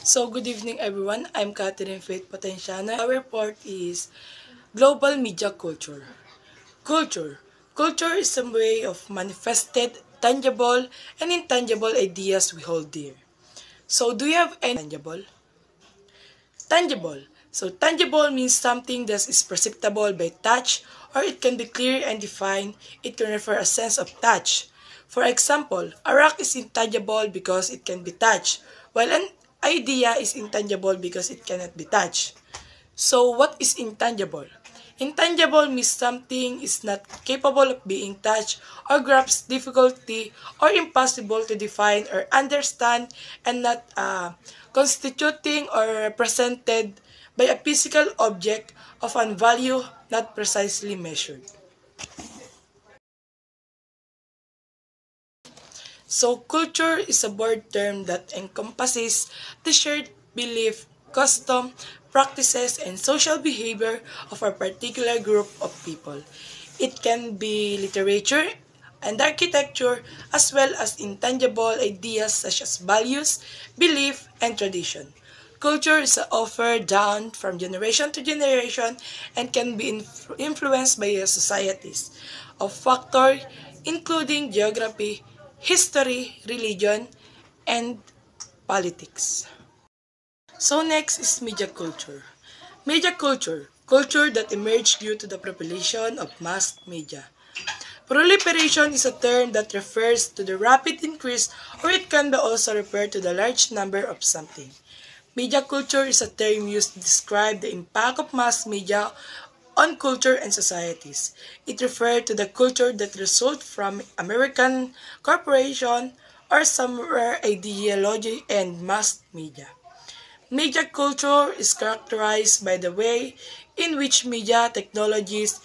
So, good evening everyone. I'm Catherine Faith Potenciano. Our report is Global Media Culture. Culture. Culture is a way of manifested, tangible, and intangible ideas we hold dear. So, do you have any tangible? Tangible. So, tangible means something that is perceptible by touch, or it can be clear and defined. It can refer a sense of touch. For example, a rock is intangible because it can be touched, while an idea is intangible because it cannot be touched. So, what is intangible? Intangible means something is not capable of being touched or grasped, difficulty or impossible to define or understand, and not constituting or represented by a physical object of an value not precisely measured. So, culture is a broad term that encompasses the shared belief, custom, practices, and social behavior of a particular group of people. It can be literature and architecture, as well as intangible ideas such as values, belief, and tradition. Culture is offered down from generation to generation and can be influenced by societies of factors including geography, history, religion, and politics. So next is media culture. Media culture, culture that emerged due to the population of mass media. Proliferation is a term that refers to the rapid increase, or it can be also refer to the large number of something. Media culture is a term used to describe the impact of mass media on culture and societies. It refers to the culture that results from American corporation or somewhere ideology and mass media. Media culture is characterized by the way in which media technologies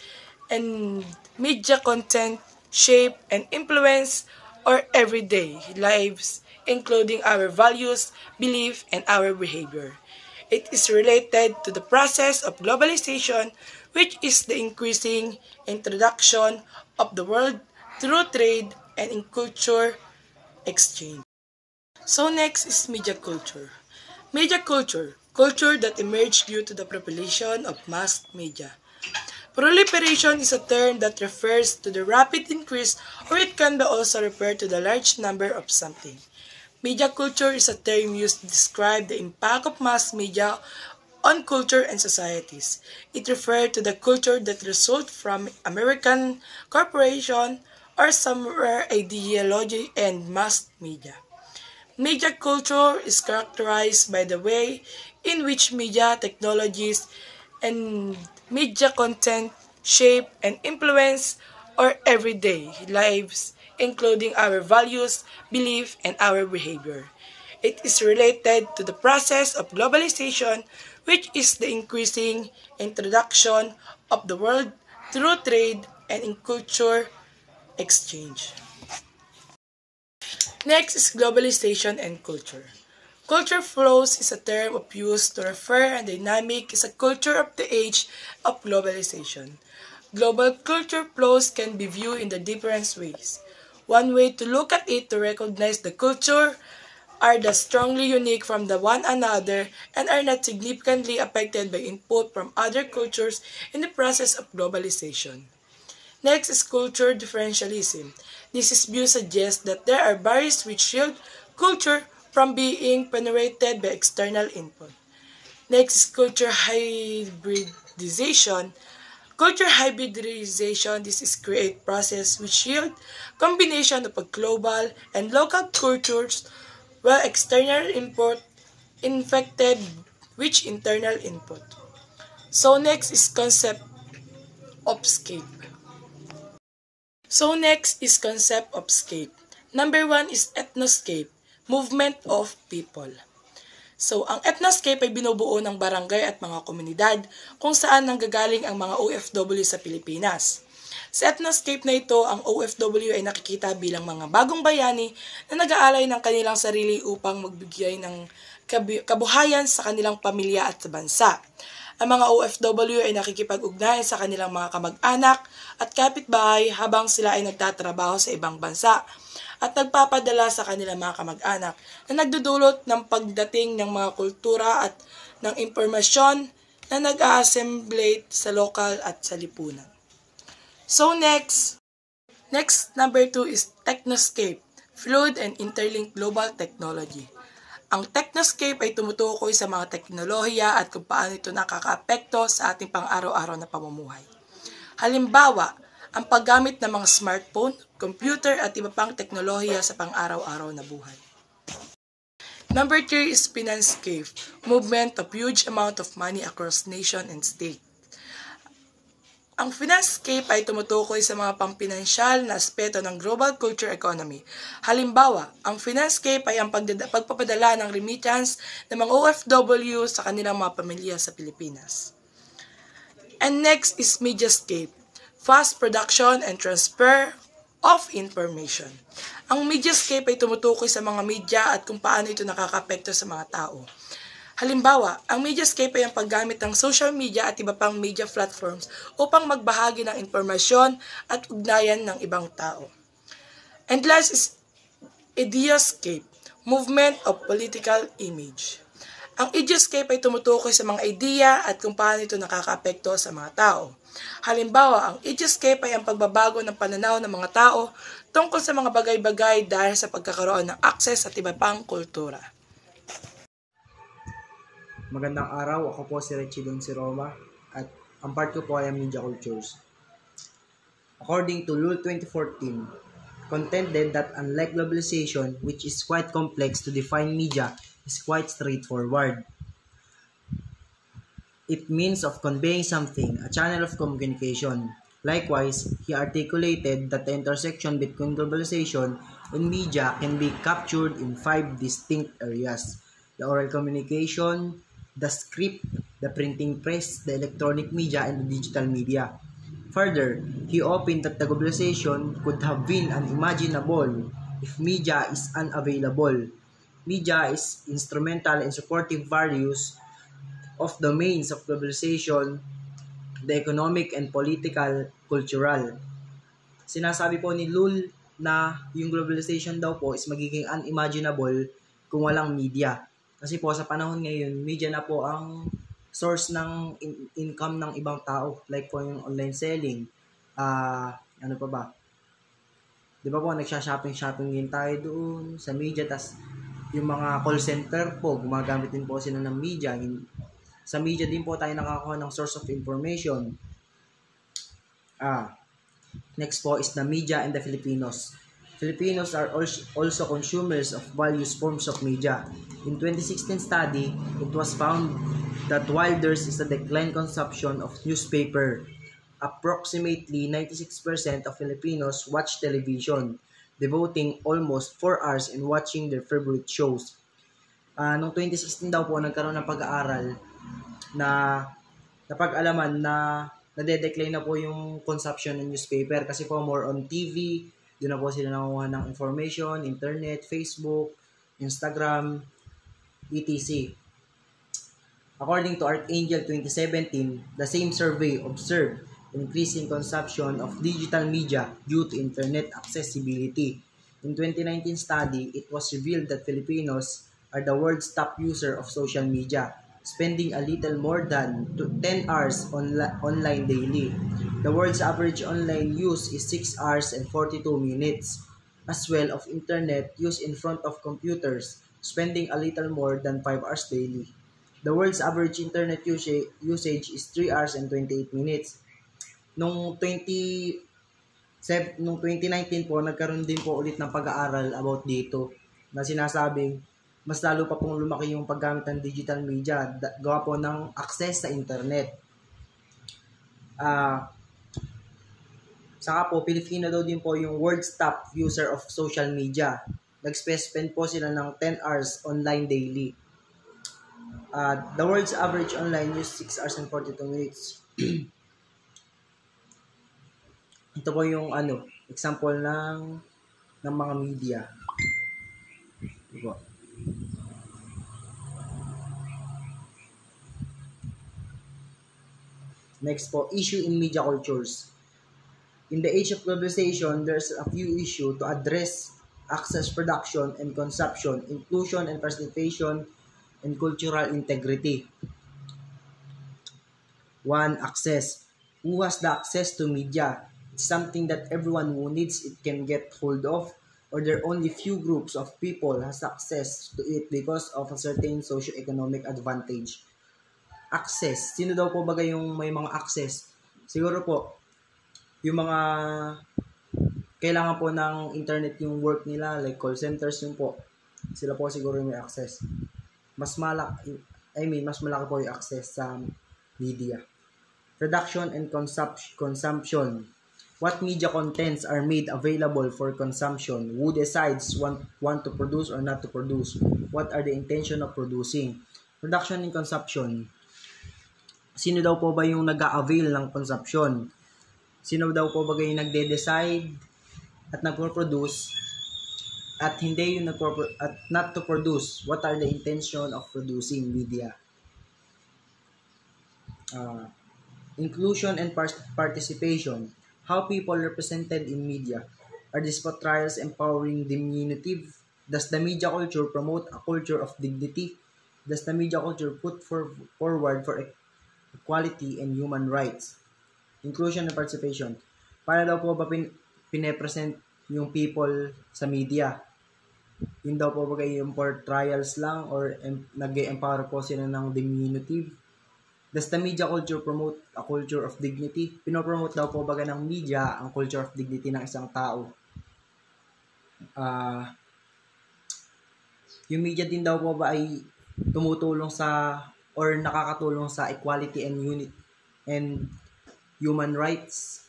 and media content shape and influence our everyday lives, including our values, belief, and our behavior. It is related to the process of globalization, which is the increasing introduction of the world through trade and in culture exchange. So next is media culture. Media culture, culture that emerged due to the population of mass media. Proliferation is a term that refers to the rapid increase, or it can be also refer to the large number of something. Media culture is a term used to describe the impact of mass media on culture and societies. It refers to the culture that results from American corporation or somewhere ideology and mass media. Media culture is characterized by the way in which media technologies and media content shape and influence our everyday lives, including our values, belief, and our behavior. It is related to the process of globalization, which is the increasing introduction of the world through trade and in culture exchange. Next is globalization and culture. Culture flows is a term of use to refer and dynamic is a culture of the age of globalization. Global culture flows can be viewed in the different ways. One way to look at it to recognize the culture are the strongly unique from the one another and are not significantly affected by input from other cultures in the process of globalization. Next is culture differentialism. This view suggests that there are barriers which shield culture from being penetrated by external input. Next is culture hybridization. Culture hybridization, this is create process which yield combination of a global and local cultures while external input infected which internal input. So next is concept of scape. So next is concept of scape. Number one is ethnoscape, movement of people. So, ang ethnoscape ay binubuo ng barangay at mga komunidad kung saan nanggagaling ang mga OFW sa Pilipinas. Sa ethnoscape na ito, ang OFW ay nakikita bilang mga bagong bayani na nag-aalay ng kanilang sarili upang magbigay ng kabuhayan sa kanilang pamilya at sa bansa. Ang mga OFW ay nakikipag-ugnayan sa kanilang mga kamag-anak at kapitbahay habang sila ay nagtatrabaho sa ibang bansa at nagpapadala sa kanilang mga kamag-anak na nagdudulot ng pagdating ng mga kultura at ng impormasyon na nag-a-assemblate sa lokal at sa lipunan. So next number 2 is Technoscape, Fluid and Interlinked Global Technology. Ang Technoscape ay tumutukoy sa mga teknolohiya at kung paano ito nakakaapekto sa ating pang-araw-araw na pamumuhay. Halimbawa, ang paggamit ng mga smartphone, computer at iba pang teknolohiya sa pang-araw-araw na buhay. Number 3 is Financescape, movement of huge amount of money across nation and state. Ang Financescape ay tumutukoy sa mga pampinansyal na aspeto ng global culture economy. Halimbawa, ang Financescape ay ang pagpapadala ng remittance ng mga OFW sa kanilang mga pamilya sa Pilipinas. And next is Mediascape, fast production and transfer of information. Ang Mediascape ay tumutukoy sa mga media at kung paano ito nakakapekto sa mga tao. Halimbawa, ang Mediascape ay ang paggamit ng social media at iba pang media platforms upang magbahagi ng impormasyon at ugnayan ng ibang tao. And last is Ideascape, movement of political image. Ang Ideascape ay tumutukoy sa mga ideya at kung paano ito nakakaapekto sa mga tao. Halimbawa, ang Ideascape ay ang pagbabago ng pananaw ng mga tao tungkol sa mga bagay-bagay dahil sa pagkakaroon ng access at iba pang kultura. Magandang araw, ako po si Richie Don si Roma at ang part ko po ay ang media cultures. According to Lul 2014, contended that unlike globalization, which is quite complex to define, media is quite straightforward. It means of conveying something, a channel of communication. Likewise, he articulated that the intersection between globalization and media can be captured in 5 distinct areas: the oral communication, the script, the printing press, the electronic media, and the digital media. Further, he opened that the globalization could have been unimaginable if media is unavailable. Media is instrumental in supporting various of domains of globalization, the economic and political, cultural. Sinasabi po ni Lul na yung globalization daw po is magiging unimaginable kung walang media. Kasi po sa panahon ngayon, media na po ang source ng income ng ibang tao. Like po yung online selling. Ano pa ba? Di ba po, nagsha-shopping din tayo doon sa media. Tas yung mga call center po, gumagamit din po sila ng media. Sa media din po tayo nakakakuha ng source of information. Next po is the media and the Filipinos. Filipinos are also consumers of various forms of media. In 2016 study, it was found that while there is a decline consumption of newspaper, approximately 96% of Filipinos watch television, devoting almost 4 hours in watching their favorite shows. Noong 2016 daw po, nagkaroon ng pag-aaral na napag-alaman na nade-decline na po yung consumption ng newspaper kasi po more on TV, doon na po sila nakuha ng information, internet, Facebook, Instagram, etc. According to Archangel 2017, the same survey observed increasing consumption of digital media due to internet accessibility. In 2019 study, it was revealed that Filipinos are the world's top user of social media, spending a little more than 10 hours online daily. The world's average online use is 6 hours and 42 minutes. As well of internet use in front of computers, spending a little more than 5 hours daily. The world's average internet usage is 3 hours and 28 minutes. Nung 2019 po, nagkaroon din po ulit ng pag-aaral about dito na sinasabing mas lalo pa pong lumaki yung paggamit ng digital media gawa po ng access sa internet. Saka po, Pilipino daw din po yung world's top user of social media. Nag-spend po sila ng 10 hours online daily. The world's average online use 6 hours and 42 minutes. Ito po yung example ng mga media. Ito. Next po, issue in media cultures. In the age of globalization, there's a few issues to address: access, production, and consumption, inclusion and participation, and cultural integrity. One, access. Who has the access to media? It's something that everyone who needs it can get hold of, or there are only few groups of people has access to it because of a certain socio-economic advantage. Access. Sino daw po ba yung may mga access? Siguro po, yung mga kailangan po ng internet yung work nila, like call centers yung po. Sila po siguro yung may access. Mas malaki po yung access sa media. Production and consumption. What media contents are made available for consumption? Who decides want to produce or not to produce? What are the intention of producing? Production and consumption. Sino daw po ba yung nag-a-avail ng consumption? Sino daw po ba yung nagde-decide at nagpo-produce at hindi yung at not to produce? What are the intention of producing media? Inclusion and participation. How people represented in media. Are these portrayals empowering, diminutive? Does the media culture promote a culture of dignity? Does the media culture put forward for equality and human rights? Inclusion and participation. Para daw po ba pine-present yung people sa media? Yun daw po ba yung portrayals lang or nag-empower po sila ng diminutive? Does the media culture promote a culture of dignity? Pinopromote daw po ba ng media ang culture of dignity ng isang tao? Yung media din daw po ba ay tumutulong sa or nakakatulong sa equality and human rights?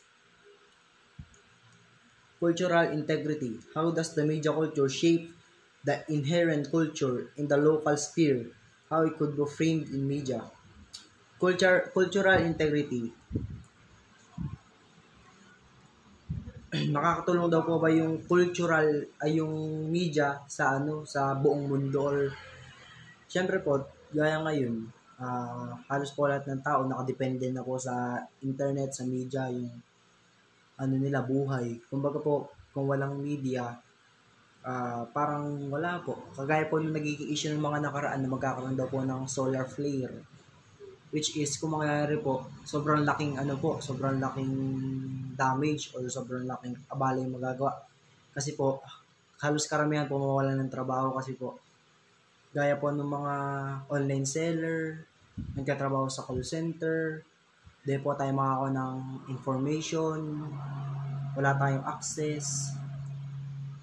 Cultural integrity. How does the media culture shape the inherent culture in the local sphere? How it could be framed in media? Cultural integrity. Nakakatulong daw po ba yung yung media sa sa buong mundo, or syempre po gaya ngayon, halos po lahat ng tao nakadepende na po sa internet, sa media, yung nila buhay. Kumbaga po, kung walang media, parang wala po. Kagaya po nung nagiging issue ng mga nakaraan na magkakaroon daw po ng solar flare, which is kung mangyayari po, sobrang laking damage or sobrang laking abala yung magagawa. Kasi po, halos karamihan po mawawalan ng trabaho kasi po, gaya po ng mga online seller, nagkatrabaho sa call center, di po tayo makakakuha ng information, wala tayong access.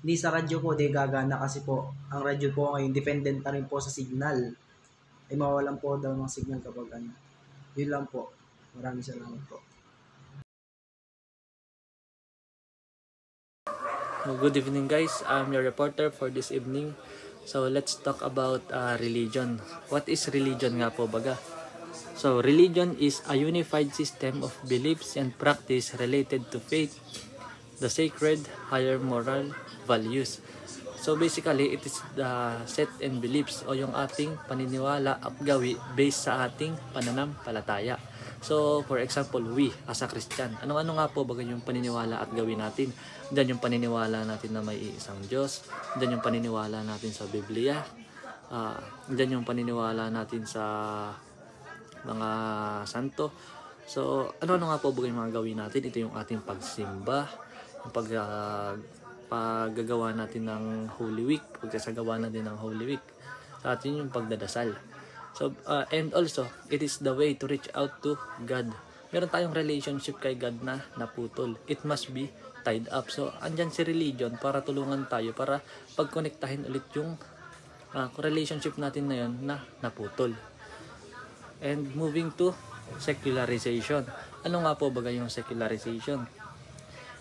Hindi sa radyo po, di gagana kasi po, ang radyo po ngayon, dependent na rin po sa signal. Ay mawalan po daw ng signal kapag Yun lang po. Maraming salamat po. Good evening guys, I'm your reporter for this evening. So let's talk about religion. What is religion nga po baga? So religion is a unified system of beliefs and practice related to faith, the sacred, higher moral values. So basically, it is the set and beliefs o yung ating paniniwala at gawi based sa ating pananampalataya. So for example, we as a Christian, ano-ano nga po ba yung paniniwala at gawi natin? Diyan yung paniniwala natin na may isang Diyos, diyan yung paniniwala natin sa Biblia, diyan yung paniniwala natin sa mga santo. So ano-ano nga po ba yung mga gawin natin? Ito yung ating pagsimba, yung paggagawa natin ng Holy Week, pagsasagawa natin ng Holy Week. Sa atin yung pagdadasal. So, and also, it is the way to reach out to God. Meron tayong relationship kay God na naputol. It must be tied up. So, andyan si religion para tulungan tayo, para pagkonektahin ulit yung relationship natin na yun na naputol. And moving to secularization. Ano nga po ba yung secularization?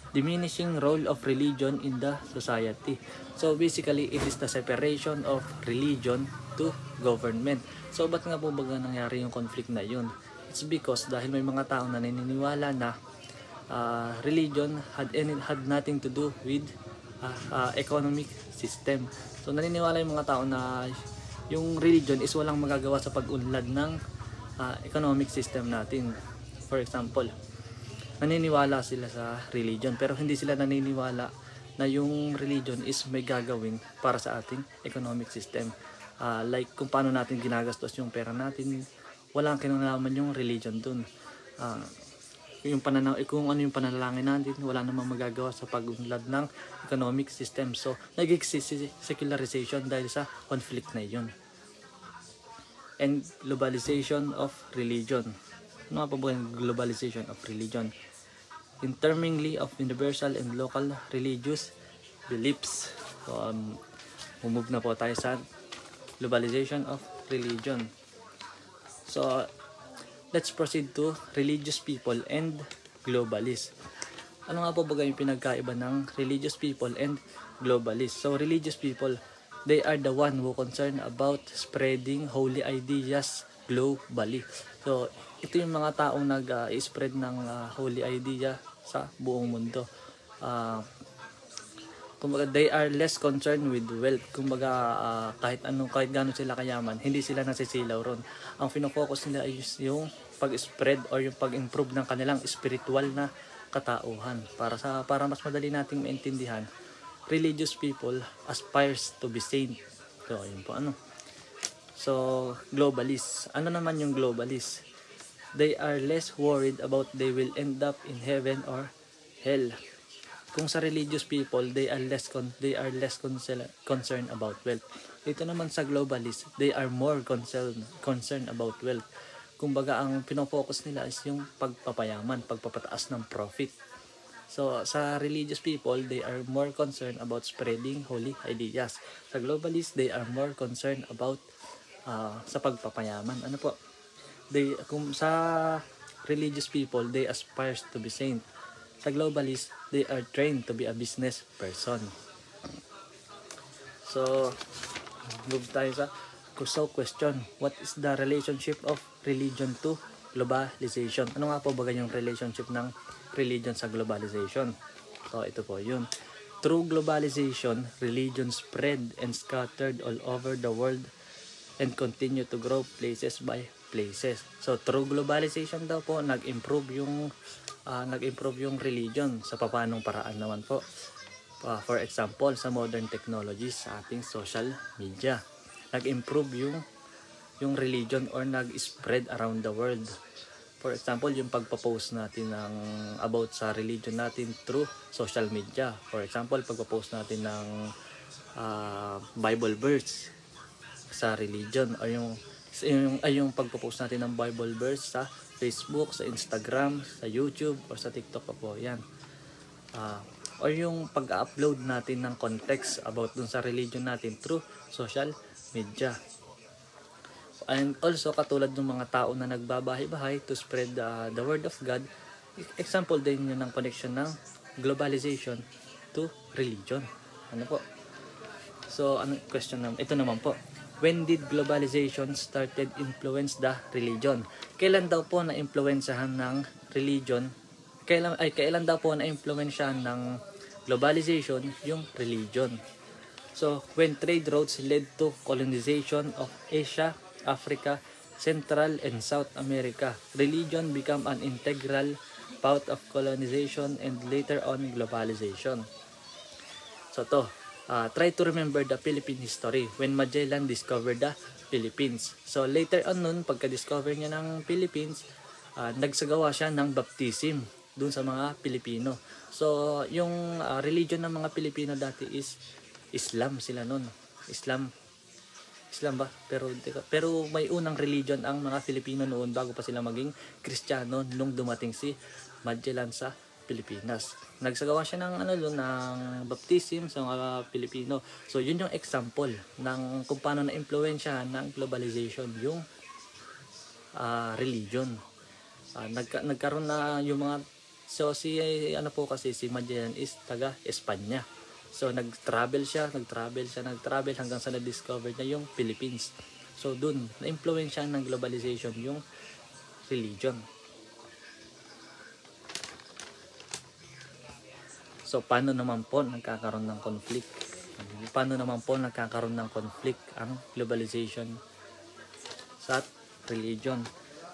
Diminishing role of religion in the society. So basically, it is the separation of religion to government. So ba't nga po ba nangyari yung conflict na yun? It's because dahil may mga tao na naniniwala na religion had nothing to do with economic system. So naniniwala yung mga tao na yung religion is walang magagawa sa pag-unlad ng economic system natin. For example, naniniwala sila sa religion pero hindi sila naniniwala na yung religion is may gagawin para sa ating economic system. Like kung paano natin ginagastos yung pera natin, walang kinalaman yung religion dun. Kung ano yung panalangin natin, wala namang magagawa sa pagunlad ng economic system. So, nag-exist secularization dahil sa conflict na yun. And globalization of religion. Ano nga pa ba yung globalization of religion? Intermingling of universal and local religious beliefs. So, move na po tayo sa globalization of religion. So, let's proceed to religious people and globalists. Ano nga po ba yung pinagkaiba ng religious people and globalists? So, religious people, they are the one who concerned about spreading holy ideas globally. So, ito yung mga taong nag-spread ng holy idea sa buong mundo. Kumbaga, they are less concerned with wealth. Kumbaga, kahit gaano sila kayaman, hindi sila nasisilaw ron. Ang fino-focus nila ay yung pag-spread or yung pag-improve ng kanilang spiritual na katauhan. Para mas madali nating maintindihan, religious people aspires to be saint. So, yun po So, globalists. Ano naman yung globalists? They are less worried about they will end up in heaven or hell. Kung sa religious people, they are less concerned about wealth. Dito naman sa globalists, they are more concerned about wealth. Kumbaga, ang pinofocus nila is yung pagpapayaman, pagpapataas ng profit. So, sa religious people, they are more concerned about spreading holy ideas. Sa globalists, they are more concerned about sa pagpapayaman. Kung sa religious people, they aspire to be saint. Sa globalists, they are trained to be a business person. So, move tayo sa question. What is the relationship of religion to globalization? Ano nga po ba yung relationship ng religion sa globalization? So, ito po yun. Through globalization, religion spread and scattered all over the world and continue to grow places by places. So, through globalization daw po, nag-improve yung religion. Sa papanong paraan naman po? For example, sa modern technologies, sa ating social media, nag-improve yung religion or nag-spread around the world. For example, yung pagpapost natin about sa religion natin through social media. For example, pagpapost natin ng Bible verse sa religion or yung pagpo-post natin ng Bible verse sa Facebook, sa Instagram, sa YouTube, or sa TikTok po yan. Or yung pag-upload natin ng context about dun sa religion natin through social media. And also, katulad ng mga tao na nagbabahay-bahay to spread the word of God, example din yun ng connection ng globalization to religion. So, question naman? Ito naman po. When did globalization started influence the religion? Kailan daw po na-influensyahan ng religion? Kailan daw po na-influensyahan ng globalization yung religion? So, when trade routes led to colonization of Asia, Africa, Central and South America, religion became an integral part of colonization and later on globalization. So, try to remember the Philippine history when Magellan discovered the Philippines. So later on nun, pagka-discover niya ng Philippines, nagsagawa siya ng baptism dun sa mga Pilipino. So yung religion ng mga Pilipino dati is Islam sila nun. Islam ba? Pero may unang religion ang mga Filipino noon bago pa sila maging Kristiyano nung dumating si Magellan sa Pilipinas. Nagsagawa siya ng ng baptism sa mga Pilipino. So yun yung example ng kung paano na-impluwensyahan ng globalization yung religion. Nagkaroon na yung mga si Magellan is taga Espanya. So nag-travel hanggang sa na-discover niya yung Philippines. So dun na-impluwensyahan ng globalization yung religion. So, paano naman po nagkakaroon ng conflict? ang globalization sa religion?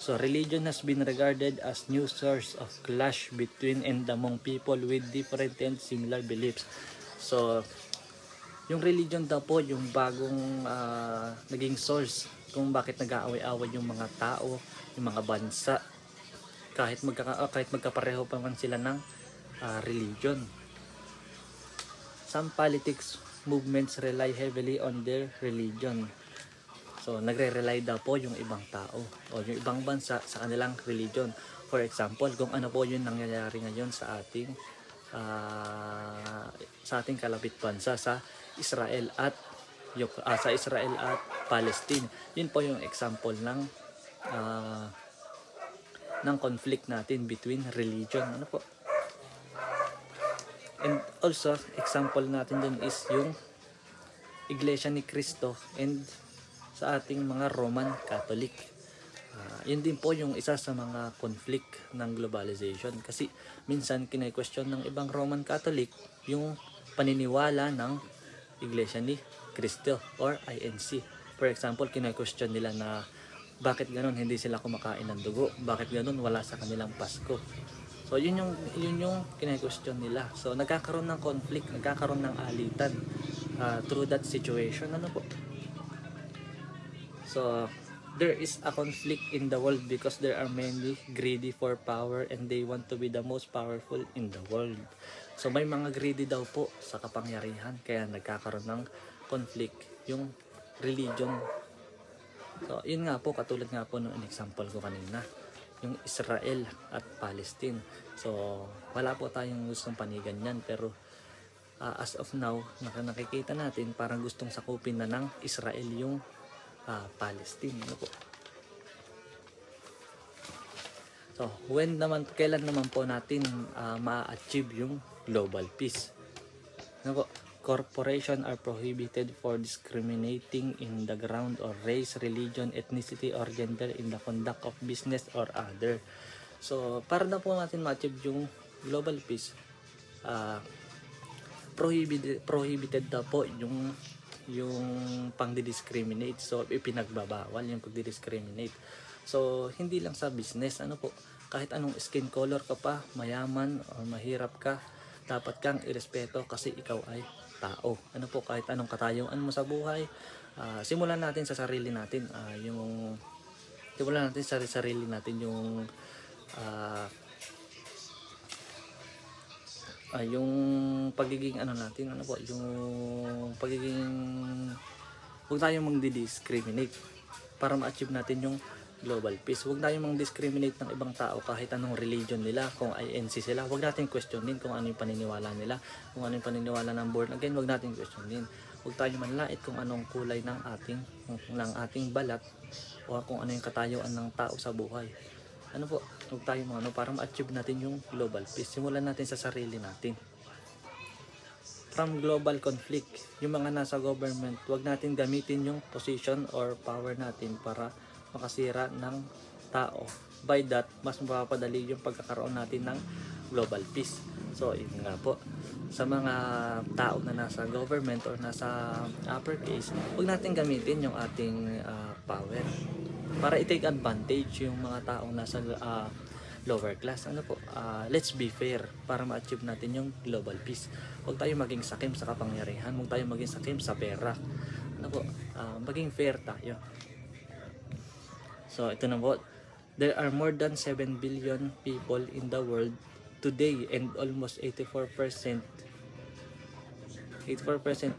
So religion has been regarded as new source of clash between and among people with different and similar beliefs. So yung religion daw po yung bagong naging source kung bakit nag-aaway-away yung mga tao, yung mga bansa, kahit magkapareho pa man sila ng religion. Some politics movements rely heavily on their religion. So, nagre-rely daw po yung ibang tao o yung ibang bansa sa kanilang religion. For example, kung ano po yung nangyayari ngayon sa ating kalapit bansa sa Israel at Palestine. Yun po yung example ng conflict natin between religion. Ano po? And also, example natin dun is yung Iglesia ni Cristo and sa ating mga Roman Catholic. Yun din po yung isa sa mga conflict ng globalization kasi minsan kine-question ng ibang Roman Catholic yung paniniwala ng Iglesia ni Cristo or INC. For example, kine-question nila na bakit ganun hindi sila kumakain ng dugo, bakit ganun wala sa kanilang Pasko. So yun yung kine-question nila. So nagkakaroon ng conflict, nagkakaroon ng alitan through that situation. Ano po? So, there is a conflict in the world because there are many greedy for power and they want to be the most powerful in the world. So, may mga greedy daw po sa kapangyarihan kaya nagkakaroon ng conflict yung religion. So, yun nga po, katulad nga po ng example ko kanina, yung Israel at Palestine. So, wala po tayong gustong panigan yan pero as of now, nakikita natin parang gustong sakupin na ng Israel yung Palestine. Ano po? So, kailan naman po natin ma-achieve yung global peace? Ano po? Corporations are prohibited for discriminating in the ground or race, religion, ethnicity, or gender in the conduct of business or other. So, para na po natin ma-achieve yung global peace, prohibited daw po yung pang-discriminate. So, ipinagbabawal yung pag-discriminate. So, hindi lang sa business, ano po, kahit anong skin color ka pa, mayaman o mahirap ka, dapat kang irespeto kasi ikaw ay tao. Ano po, kahit anong katayuan mo sa buhay, simulan natin sa sarili natin, yung pagiging huwag tayong mang-discriminate para ma-achieve natin yung global peace. Huwag tayong mang-discriminate ng ibang tao kahit anong religion nila, kung INC sila, huwag natin questionin kung ano yung paniniwala nila, kung ano yung paniniwala ng born again, huwag natin questionin. Huwag tayong manlait kung anong kulay ng ating balat o kung ano yung katayuan ng tao sa buhay. Ano po, huwag tayong para ma-achieve natin yung global peace. Simulan natin sa sarili natin. From global conflict, yung mga nasa government, huwag natin gamitin yung position or power natin para makasira ng tao. By that, mas mapapadali yung pagkakaroon natin ng global peace. So, yun nga po, sa mga tao na nasa government or nasa upper case, huwag natin gamitin yung ating power para i-take advantage yung mga taong nasa lower class. Ano po, let's be fair para ma-achieve natin yung global peace. Huwag tayo maging sakim sa kapangyarihan, huwag tayo maging sakim sa pera. Ano po, maging fair tayo. So, ito na po. There are more than 7 billion people in the world today and almost 84%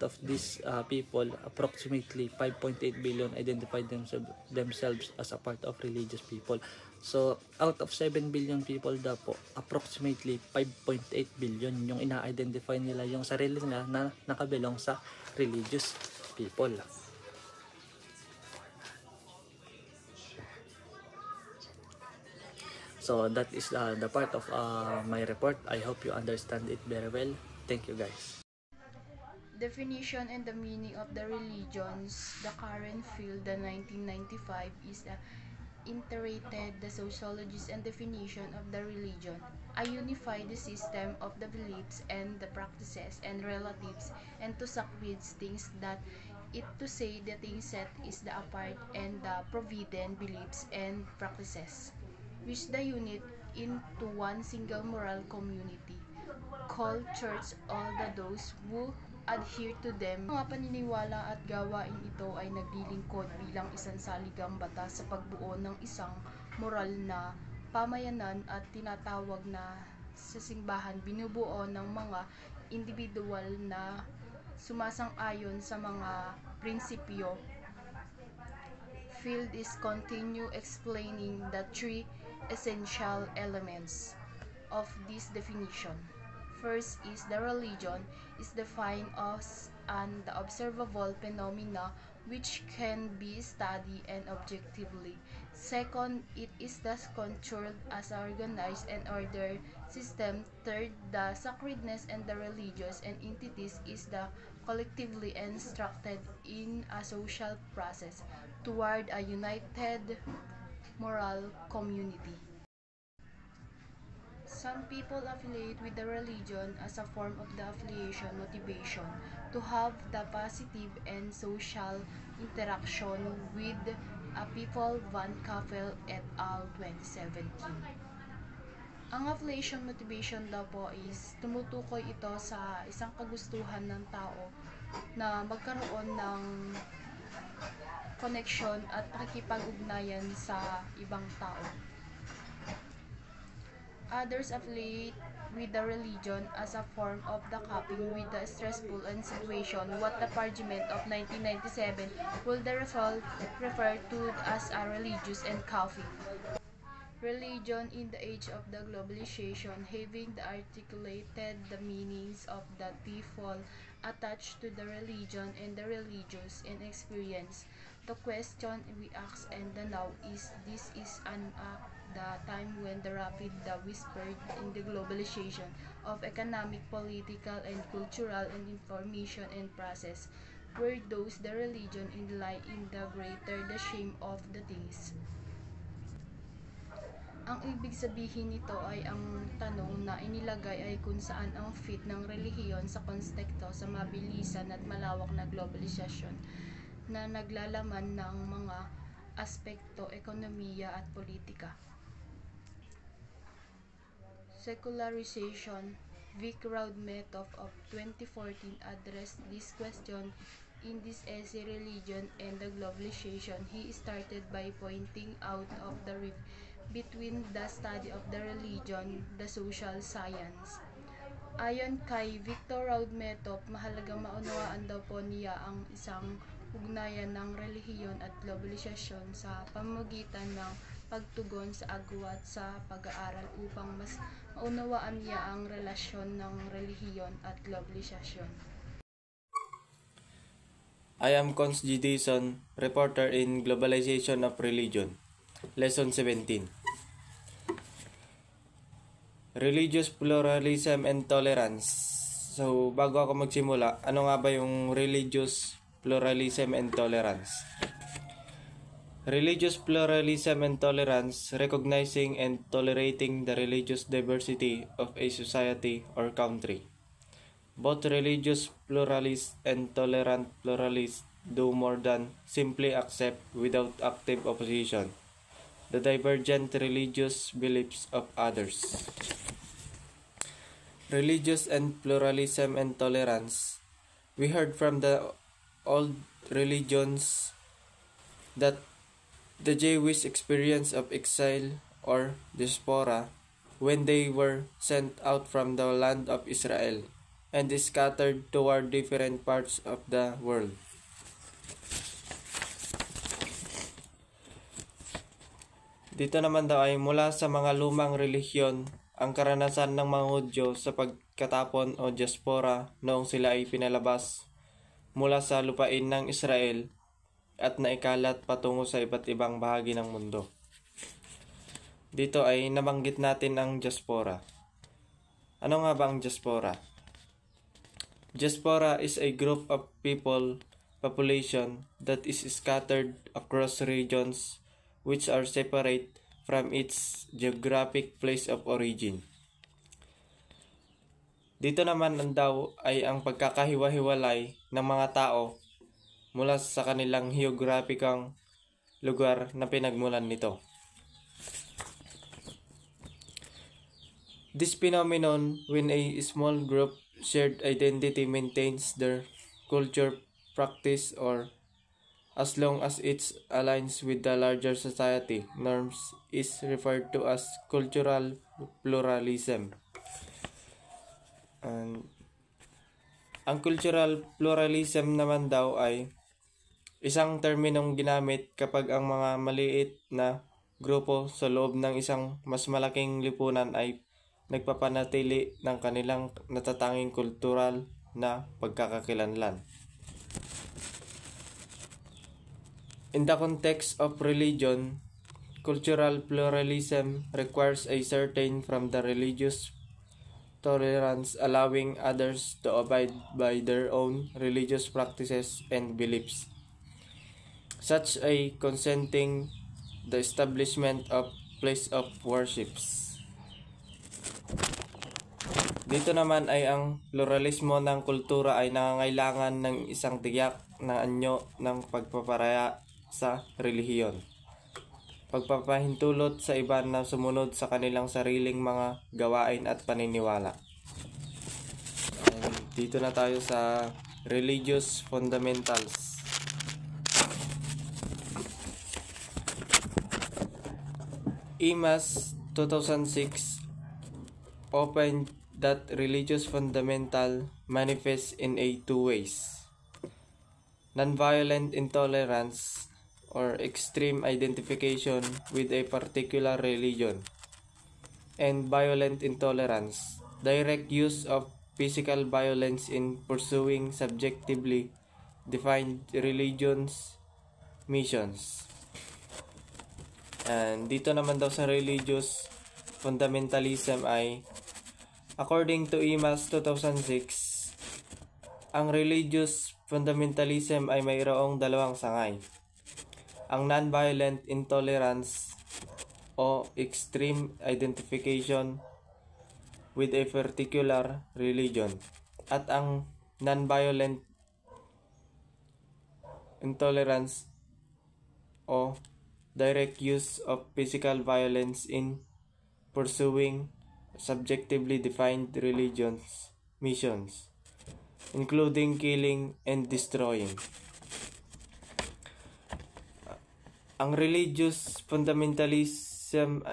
of these people, approximately 5.8 billion, identify themselves as a part of religious people. So, out of 7 billion people daw po, approximately 5.8 billion yung ina-identify nila yung sarili nila na nakabilong sa religious people. So, that is the part of my report. I hope you understand it very well. Thank you, guys. Definition and the meaning of the religions. The current field, the 1995, is iterated the sociologist and definition of the religion. I unify the system of the beliefs and the practices and relatives and to suck with things that it to say the thing set is the apart and the provident beliefs and practices, which the unit into one single moral community, called church all the those who adhere to them. Mga paniniwala at gawain ito ay naglilingkod bilang isang saligang batas sa pagbuo ng isang moral na pamayanan at tinatawag na sa simbahan binubuo ng mga individual na sumasang-ayon sa mga prinsipyo. Field is continue explaining the three essential elements of this definition. First is the religion is defined as an the observable phenomena which can be studied and objectively. Second, it is thus controlled as an organized and ordered system. Third, the sacredness and the religious and entities is the collectively instructed in a social process toward a united moral community. Some people affiliate with the religion as a form of the affiliation motivation to have the positive and social interaction with a people. Van Kaffel et al. 2017. Ang affiliation motivation daw po is tumutukoy ito sa isang kagustuhan ng tao na magkaroon ng connection at pakikipag-ugnayan sa ibang tao. Others affiliate with the religion as a form of the coping with the stressful and situation what the Parliament of 1997 will refer to as a religious and coping. Religion in the age of the globalization having the articulated the meanings of the people attached to the religion and the religious and experience. The question we ask and the now is this is the time when the rapid the whispered in the globalization of economic, political, and cultural and information and process where those the religion in lie in the greater the shame of the things. Ang ibig sabihin nito ay ang tanong na inilagay ay kung saan ang fit ng relihiyon sa konteksto sa mabilisan at malawak na globalisasyon na naglalaman ng mga aspekto ekonomiya at politika. Secularization. Vic Raudmetov of 2014 addressed this question in this essay Religion and the Globalization. He started by pointing out of the rift between the study of the religion, the social science. Ayon kay Victor Raudmetov, mahalagang maunawaan daw po niya ang isang ugnayan ng relihiyon at globalisasyon sa pamamagitan ng pagtugon sa agwat sa pag-aaral upang mas maunawaan niya ang relasyon ng relihiyon at globalisasyon. I am Cons Gideon, reporter in Globalization of Religion. Lesson 17. Religious pluralism and tolerance. So, bago ako magsimula, ano nga ba yung religious pluralism and tolerance? Religious pluralism and tolerance, recognizing and tolerating the religious diversity of a society or country. Both religious pluralists and tolerant pluralists do more than simply accept without active opposition the divergent religious beliefs of others. Religious and pluralism and tolerance. We heard from the old religions that the Jewish experience of exile or diaspora when they were sent out from the land of Israel and scattered toward different parts of the world. Dito naman daw ay mula sa mga lumang relihiyon ang karanasan ng mga Hudyo sa pagkatapon o diaspora noong sila ay pinalabas mula sa lupain ng Israel at naikalat patungo sa iba't ibang bahagi ng mundo. Dito ay nabanggit natin ang diaspora. Ano nga ba ang diaspora? Diaspora is a group of people, population that is scattered across regions which are separate from its geographic place of origin. Dito naman ang daw ay ang pagkakahiwa-hiwalay ng mga tao mula sa kanilang geographicang lugar na pinagmulan nito. This phenomenon, when a small group shared identity maintains their culture, practice, or as long as it aligns with the larger society norms, is referred to as cultural pluralism. And ang cultural pluralism naman daw ay isang terminong ginamit kapag ang mga maliit na grupo sa loob ng isang mas malaking lipunan ay nagpapanatili ng kanilang natatanging kultural na pagkakakilanlan. In the context of religion, cultural pluralism requires a certain from the religious tolerance, allowing others to abide by their own religious practices and beliefs, such a consenting the establishment of place of worships. Dito naman ay ang pluralismo ng kultura ay nangangailangan ng isang tiyak na anyo ng pagpaparaya sa relihiyon, pagpapahintulot sa iba na sumunod sa kanilang sariling mga gawain at paniniwala. And dito na tayo sa religious fundamentals. IMAS 2006 opened that religious fundamental manifests in two ways: nonviolent intolerance or extreme identification with a particular religion, and violent intolerance, direct use of physical violence in pursuing subjectively defined religions missions. And dito naman daw sa religious fundamentalism ay, according to IMAS 2006, ang religious fundamentalism ay mayroong dalawang sangay: ang nonviolent intolerance o extreme identification with a particular religion, at ang nonviolent intolerance o direct use of physical violence in pursuing subjectively defined religions missions, including killing and destroying. Ang religious fundamentalism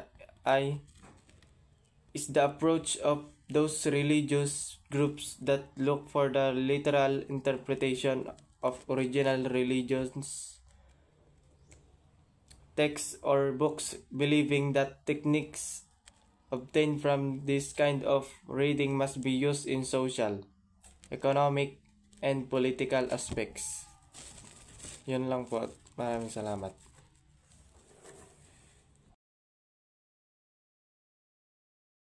is the approach of those religious groups that look for the literal interpretation of original religions texts or books, believing that techniques obtained from this kind of reading must be used in social, economic, and political aspects. Yun lang po. Maraming salamat.